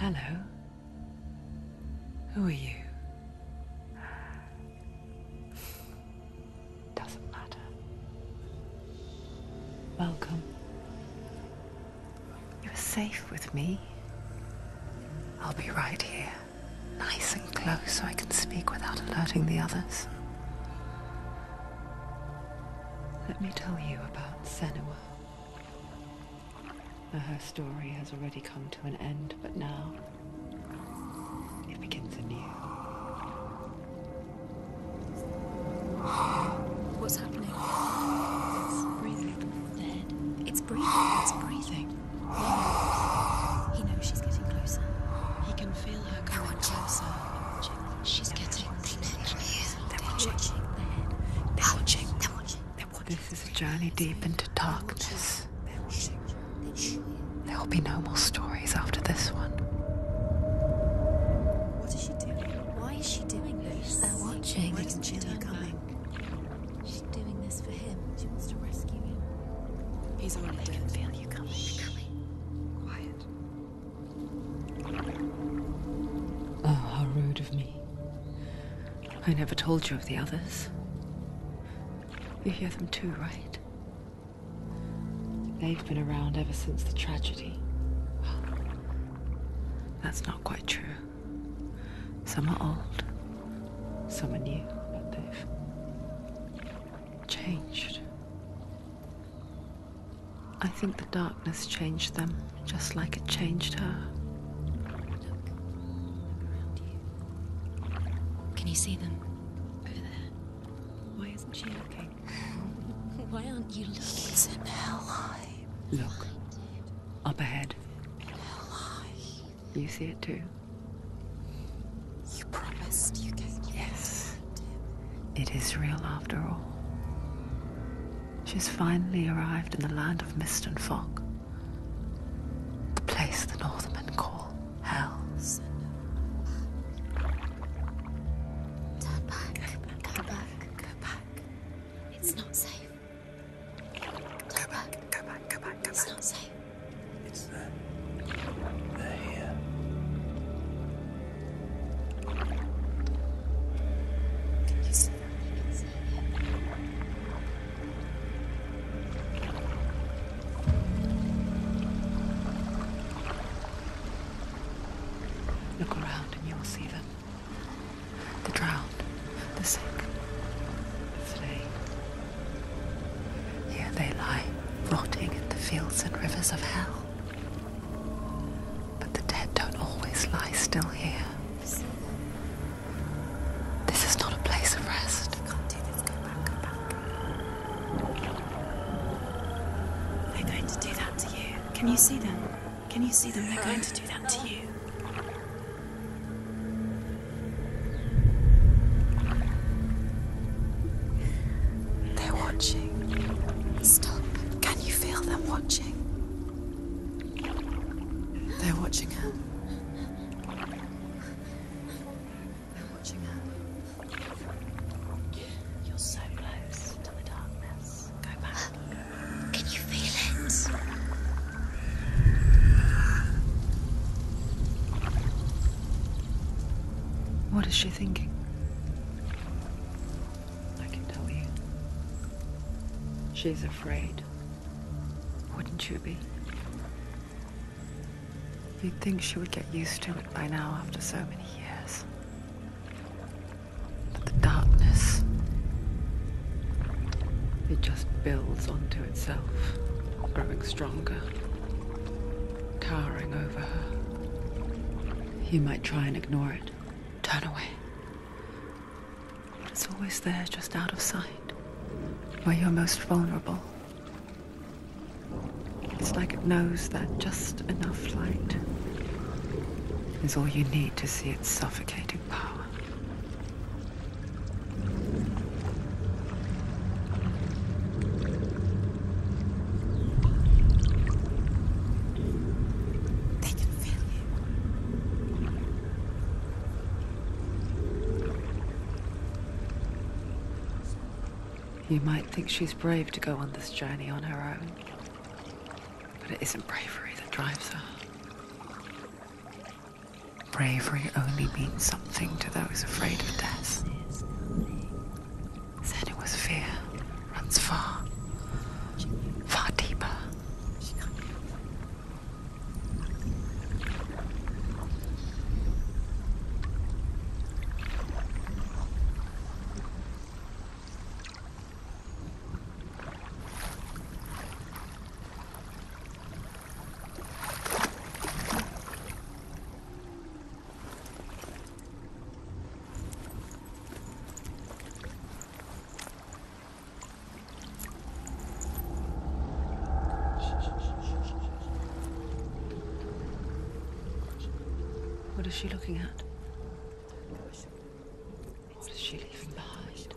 Hello. Who are you? Doesn't matter. Welcome. You're safe with me. I'll be right here, nice and close so I can speak without alerting the others. Let me tell you about Senua. Her story has already come to an end, but now it begins anew. What's happening? It's breathing. Dead. It's breathing. It's breathing. He knows she's getting closer. He can feel her coming closer. She's getting closer. They're watching. They're watching. They're watching. They're watching. This is a journey deep into darkness. They're watching. There will be no more stories after this one. What is she doing? Why is she doing this? They're watching. Why doesn't she turn coming? She's doing this for him. She wants to rescue him. He's already dead. I can feel you coming. Quiet. Oh, how rude of me. I never told you of the others. You hear them too, right? They've been around ever since the tragedy. Well, that's not quite true. Some are old, some are new, but they've changed. I think the darkness changed them, just like it changed her. Look around you. Can you see them? Over there. Why isn't she looking? Why aren't you looking? It's in Hellblade. Look, up ahead. Hellblade. You see it too? You promised you gave me. Yes. It is real after all. She's finally arrived in the land of mist and fog. The place the Northmen call Hell. Turn back. Go back. Go back. It's not safe. Go back. Go back. Go back. Go It's back. not safe. It's them. They're here. Can you see them? Look around and you'll see them. The drowned, the sick, the slain. Here they lie, rotting in the fields and rivers of hell. But the dead don't always lie still here. This is not a place of rest. You can't do this. Go back. Go back. They're going to do that to you. Can you see them? Can you see them? They're going to do that to you. They're watching. Stop. Can you feel them watching? They're watching her. They're watching her. You're so close to the darkness. Go back. Can you feel it? What is she thinking? I can tell you. She's afraid. Wouldn't you be? You'd think she would get used to it by now after so many years. But the darkness, it just builds onto itself, growing stronger, towering over her. You might try and ignore it, turn away. But it's always there, just out of sight, where you're most vulnerable. It's like it knows that just enough light is all you need to see its suffocating power. They can feel you. You might think she's brave to go on this journey on her own, but it isn't bravery that drives her. bravery only means something to those afraid of death. Senua's fear runs far, far deeper. What is she looking at? What is she leaving behind?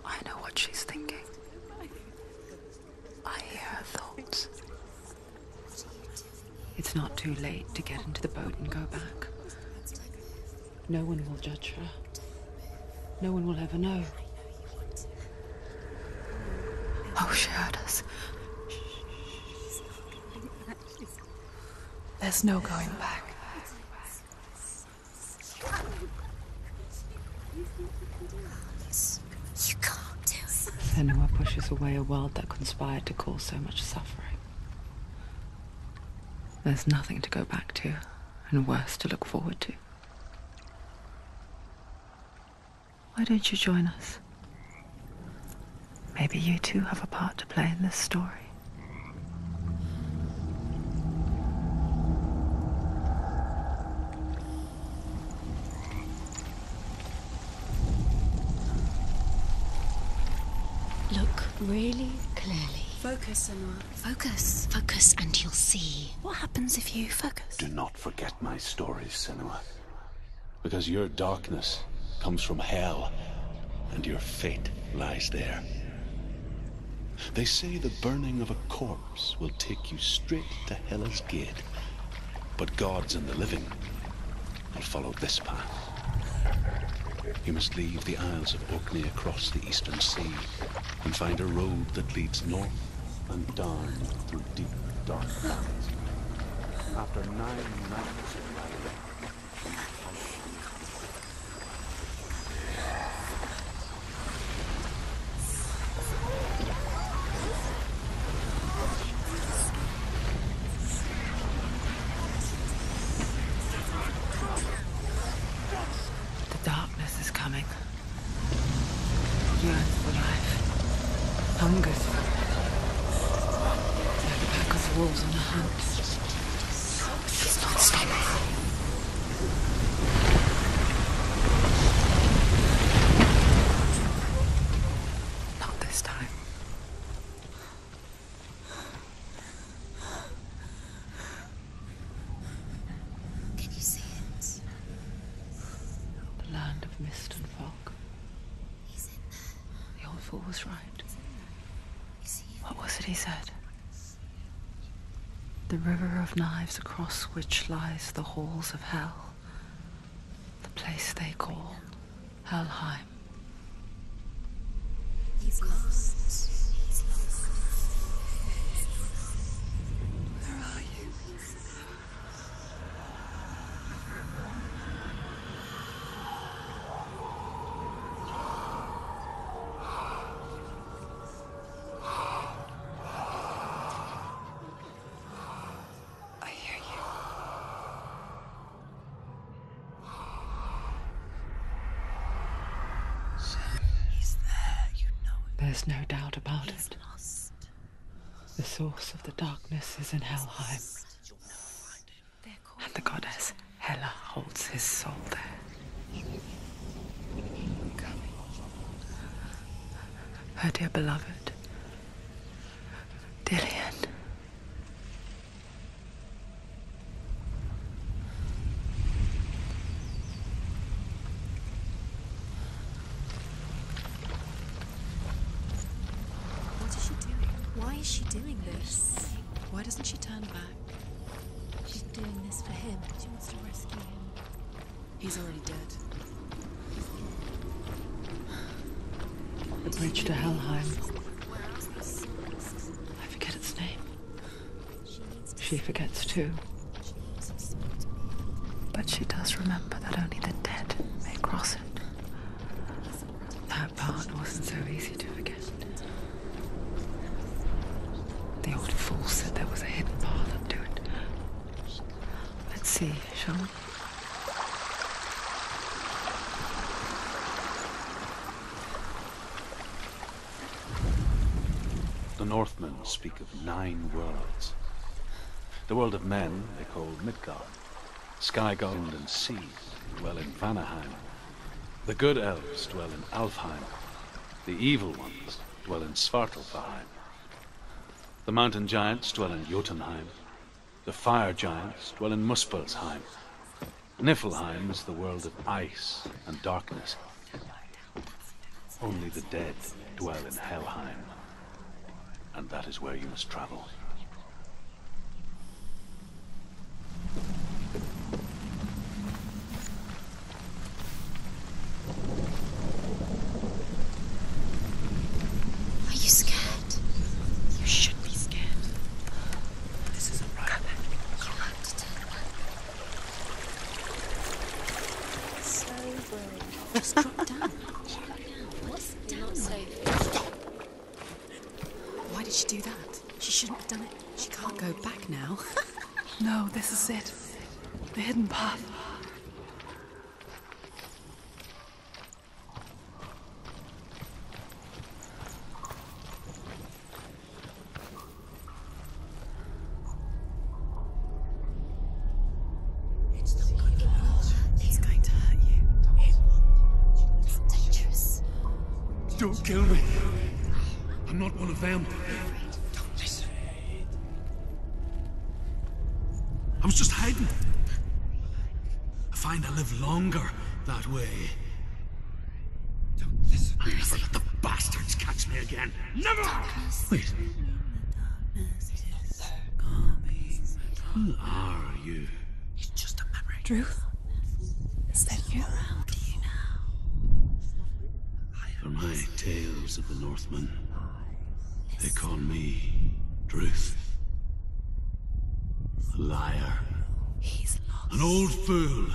I know what she's thinking. I hear her thoughts. It's not too late to get into the boat and go back. No one will judge her. No one will ever know. Oh, she heard us. There's no going back. You can't do it. Senua pushes away a world that conspired to cause so much suffering. There's nothing to go back to, and worse to look forward to. Why don't you join us? Maybe you too have a part to play in this story. Look really clearly. Focus, Senua. Focus. Focus and you'll see. What happens if you focus? Do not forget my stories, Senua. Because your darkness comes from hell, and your fate lies there. They say the burning of a corpse will take you straight to Hela's gate, but gods and the living will follow this path. You must leave the Isles of Orkney across the eastern sea and find a road that leads north and down through deep, dark valleys. After 9 nights of riding, yearns for life, hungers for it. Like a pack of wolves on a hunt. She's not stopping. Not this time. Can you see it? The land of mist and fog. He's in there. The old fool was right. You see him? What was it he said? The river of knives across which lies the halls of hell. The place they call Helheim. He's lost. He's lost. Where are you? I hear you. He's there, you know it. There's no doubt about He's it. lost. The source of the darkness is in Helheim, They're called and the goddess Hela holds his soul there. Her dear beloved, Dillian. What is she doing? Why is she doing this? Why doesn't she turn back? She's doing this for him. She wants to rescue him. He's already dead. The bridge to Helheim. I forget its name. She forgets too. She wants his soul. she does remember that only the dead may cross it. That part wasn't so easy to forget. The old fool said there was a hidden path up to it. Let's see, shall we? The Northmen speak of 9 worlds. The world of men they call Midgard. Skygond and Sea dwell in Vanaheim. The good elves dwell in Alfheim. The evil ones dwell in Svartalfheim. The mountain giants dwell in Jotunheim. The fire giants dwell in Muspelheim. Niflheim is the world of ice and darkness. Only the dead dwell in Helheim. And that is where you must travel. Are you scared? You should be scared. This isn't right. You have to turn back. So brave. Just drop down. What's down? Not safe. Why did she do that? She shouldn't have done it. She can't go back now. No, this is it. The hidden path. It's going to hurt you. It's dangerous. Don't kill me. I'm not one of them. Don't listen. I was just hiding. I find I live longer that way. Don't listen. I'll never let the bastards catch me again. Never! Wait. Who are you? It's just a memory. Drew? Is that you? For my tales of the Northmen, they call me Druth. A liar. He's lost. An old fool.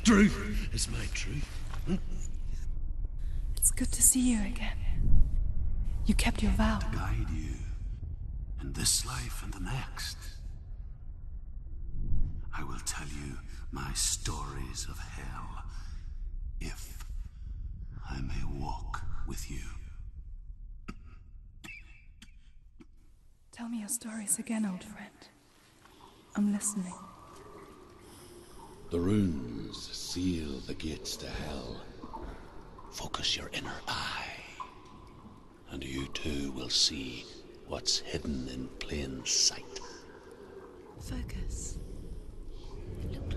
Druth is my truth. It's good to see you again. You kept your vow. Guide you in this life and the next. I will tell you my stories of hell, if I may walk with you. Tell me your stories again, old friend. I'm listening. The runes seal the gates to hell. Focus your inner eye, and you too will see what's hidden in plain sight. Focus.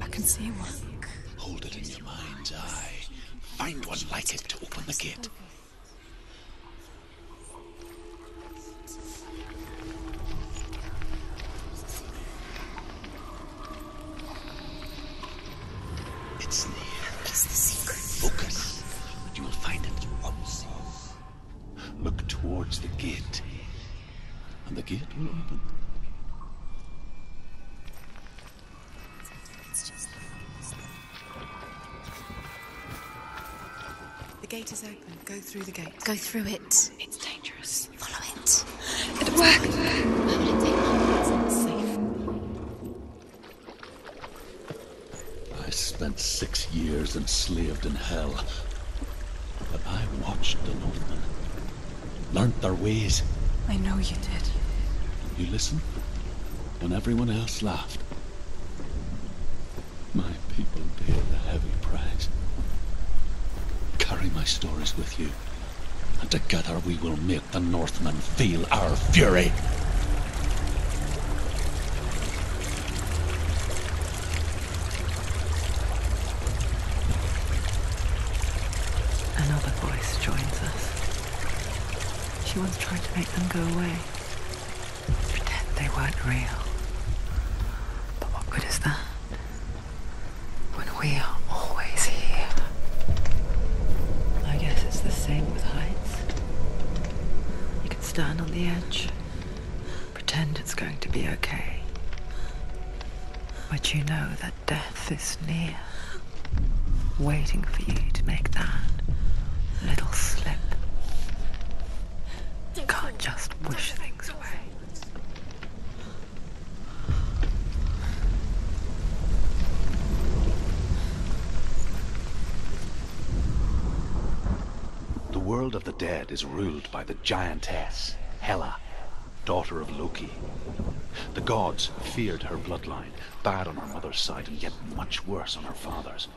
I can see one. Hold it in your mind's eye. Find one like it to open the gate. It's near. It's the secret. Focus, and you'll find it. Look towards the gate, and the gate will open. It's just... The gate is open. Go through the gate. Go through it. It's dangerous. Follow it. It worked! Why would it take long? It's not safe. I spent 6 years enslaved in hell, but I watched the Northmen, learnt their ways. I know you did. You listened when everyone else laughed. My people paid the heavy price. Carry my stories with you, and together we will make the Northmen feel our fury. Another voice joins us. She once tried to make them go away. Pretend they weren't real. But what good is that? When we are always here. I guess it's the same with heights. You can stand on the edge, pretend it's going to be okay. But you know that death is near, waiting for you to make that little slip. You can't just wish things away. The world of the dead is ruled by the giantess, Hela, daughter of Loki. The gods feared her bloodline, bad on her mother's side and yet much worse on her father's.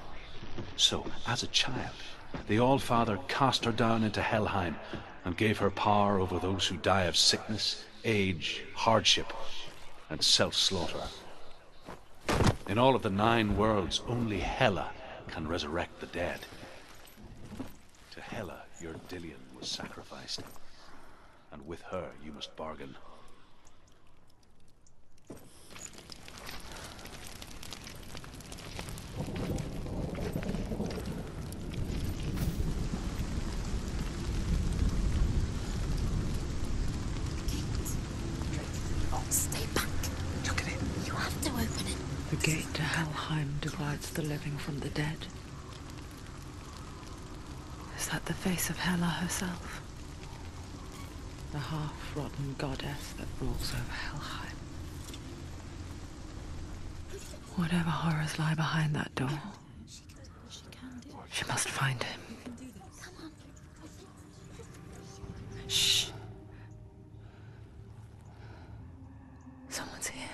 So, as a child, the All-Father cast her down into Helheim and gave her power over those who die of sickness, age, hardship, and self-slaughter. In all of the 9 worlds, only Hela can resurrect the dead. To Hela, your Dillion was sacrificed, and with her you must bargain. Stay back. Look at it. You have to open it. The gate to Helheim divides the living from the dead. Is that the face of Hela herself? The half-rotten goddess that rules over Helheim. Whatever horrors lie behind that door, she must find him. Shh. Someone's here.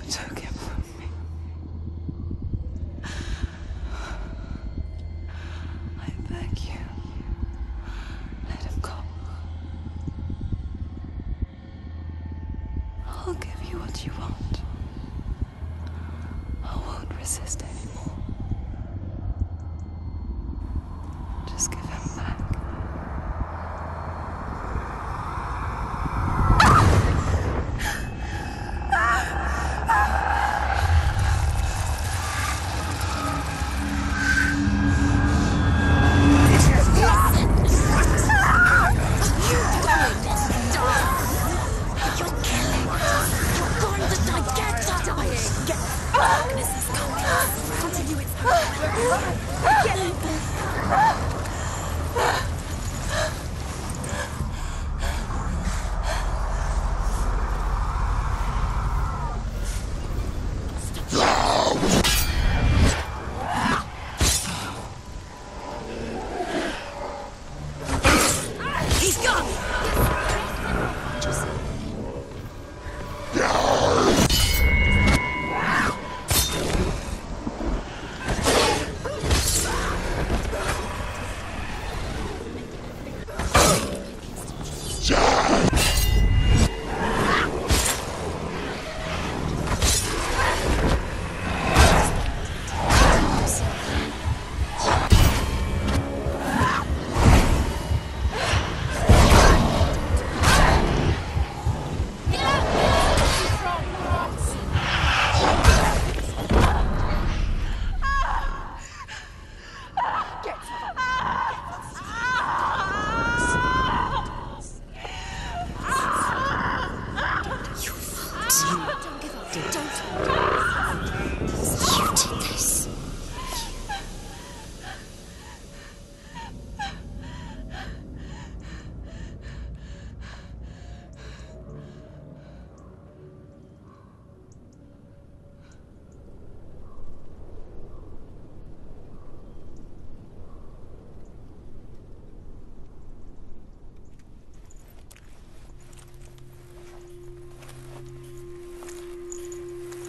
Took him from me. I beg you, let him go. I'll give you what you want. I won't resist anymore. Just give him back.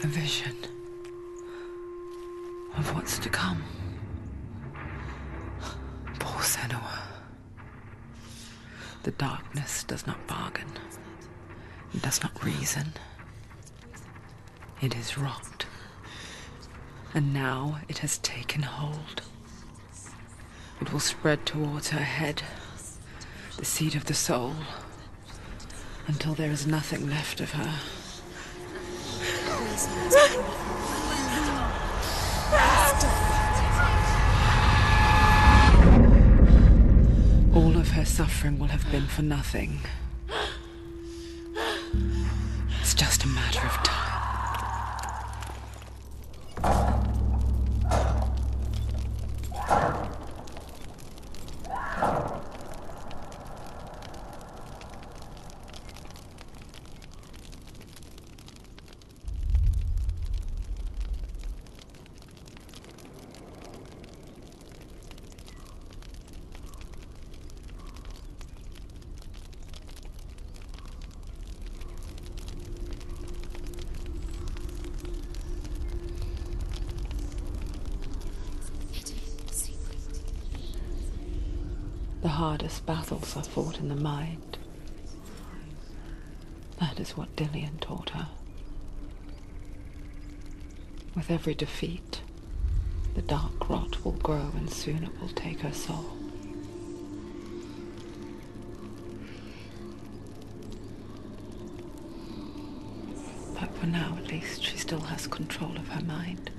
A vision of what's to come. Poor Senua. The darkness does not bargain. It does not reason. It is rot. And now it has taken hold. It will spread towards her head, the seat of the soul, until there is nothing left of her. All of her suffering will have been for nothing. It's just a matter of time. The hardest battles are fought in the mind. That is what Dillian taught her. With every defeat, the dark rot will grow and soon it will take her soul. But for now, at least, she still has control of her mind.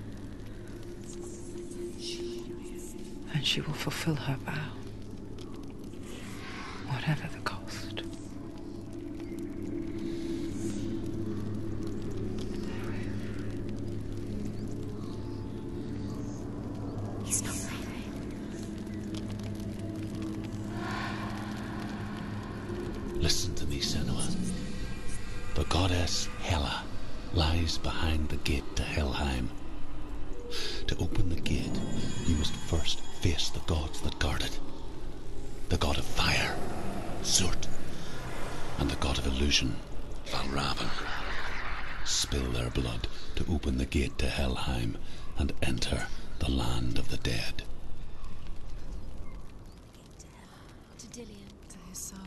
And she will fulfill her vow. Whatever the cost. He's not moving. Listen to me, Senua. The goddess Hela lies behind the gate to Helheim. To open the gate, you must first face the gods that guard it. The god of fire, Zurt, and the god of illusion, Valravan. Spill their blood to open the gate to Helheim and enter the land of the dead. To Dillian. To his soul.